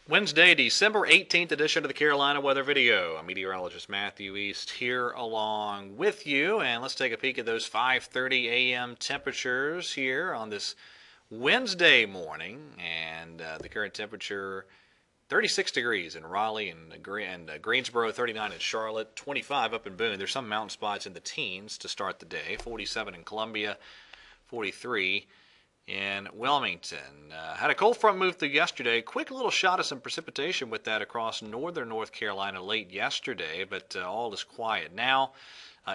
Wednesday, December 18th edition of the Carolina Weather Video. I'm meteorologist Matthew East here along with you, and let's take a peek at those 5:30 a.m. temperatures here on this Wednesday morning. And the current temperature 36 degrees in Raleigh and Greensboro, 39 in Charlotte, 25 up in Boone. There's some mountain spots in the teens to start the day. 47 in Columbia, 43 in Wilmington. Had a cold front move through yesterday. Quick little shot of some precipitation with that across northern North Carolina late yesterday, but all is quiet now.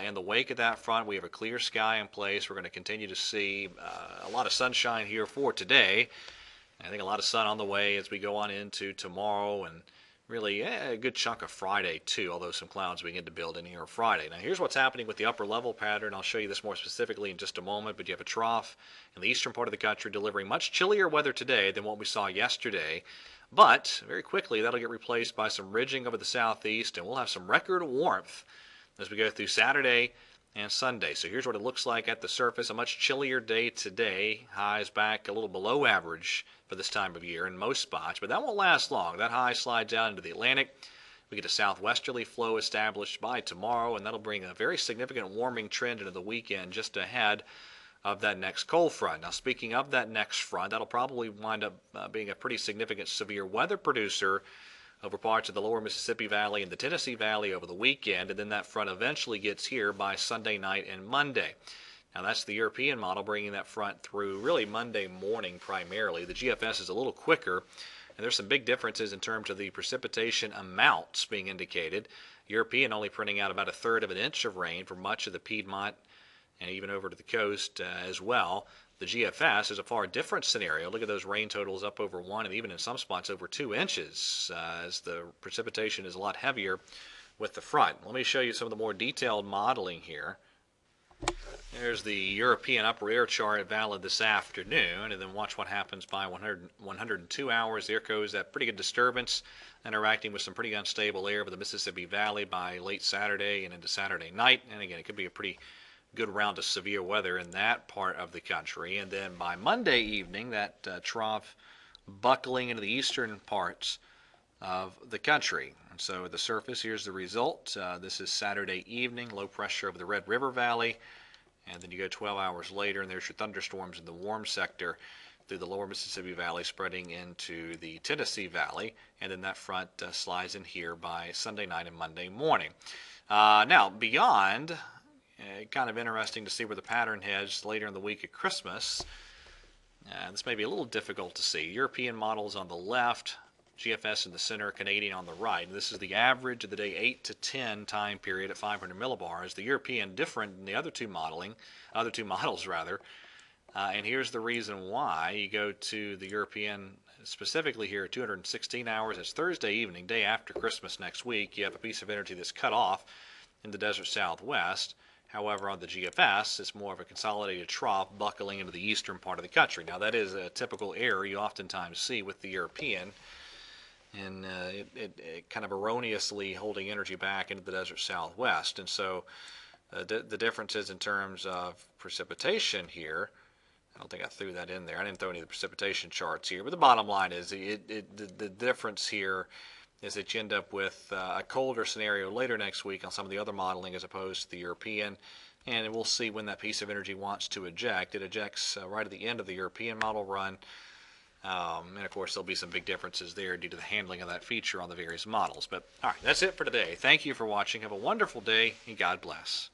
In the wake of that front, we have a clear sky in place. We're going to continue to see a lot of sunshine here for today. I think a lot of sun on the way as we go on into tomorrow and really a good chunk of Friday too, although some clouds begin to build in here Friday. Now here's what's happening with the upper level pattern. I'll show you this more specifically in just a moment, but you have a trough in the eastern part of the country delivering much chillier weather today than what we saw yesterday. But very quickly that'll get replaced by some ridging over the southeast, and we'll have some record warmth as we go through Saturday and Sunday. So here's what it looks like at the surface. A much chillier day today. Highs back a little below average for this time of year in most spots, but that won't last long. That high slides out into the Atlantic. We get a southwesterly flow established by tomorrow, and that'll bring a very significant warming trend into the weekend just ahead of that next cold front. Now, speaking of that next front, that'll probably wind up being a pretty significant severe weather producer over parts of the lower Mississippi Valley and the Tennessee Valley over the weekend, and then that front eventually gets here by Sunday night and Monday. Now that's the European model bringing that front through really Monday morning primarily. The GFS is a little quicker, and there's some big differences in terms of the precipitation amounts being indicated. European only printing out about 1/3 of an inch of rain for much of the Piedmont and even over to the coast as well. The GFS is a far different scenario. Look at those rain totals up over 1 and even in some spots over 2 inches as the precipitation is a lot heavier with the front. Let me show you some of the more detailed modeling here. There's the European upper air chart valid this afternoon, and then watch what happens by 102 hours. There goes that pretty good disturbance interacting with some pretty unstable air over the Mississippi Valley by late Saturday and into Saturday night. And again, it could be a pretty good round of severe weather in that part of the country. And then by Monday evening, that trough buckling into the eastern parts of the country. And so at the surface, here's the result. This is Saturday evening, low pressure over the Red River Valley. And then you go 12 hours later, and there's your thunderstorms in the warm sector through the lower Mississippi Valley spreading into the Tennessee Valley. And then that front slides in here by Sunday night and Monday morning. Now, beyond, kind of interesting to see where the pattern heads later in the week at Christmas. This may be a little difficult to see. European models on the left, GFS in the center, Canadian on the right. This is the average of the day 8 to 10 time period at 500 millibars. The European different than the other two models rather. And here's the reason why. You go to the European specifically here at 216 hours. It's Thursday evening, day after Christmas next week. You have a piece of energy that's cut off in the desert southwest. However, on the GFS, it's more of a consolidated trough buckling into the eastern part of the country. Now, that is a typical error you oftentimes see with the European, and it kind of erroneously holding energy back into the desert southwest. And so the differences in terms of precipitation here, I don't think I threw that in there. I didn't throw any of the precipitation charts here, but the bottom line is the difference here is that you end up with a colder scenario later next week on some of the other modeling as opposed to the European. And we'll see when that piece of energy wants to eject. It ejects right at the end of the European model run. And of course, there'll be some big differences there due to the handling of that feature on the various models. But all right, that's it for today. Thank you for watching. Have a wonderful day, and God bless.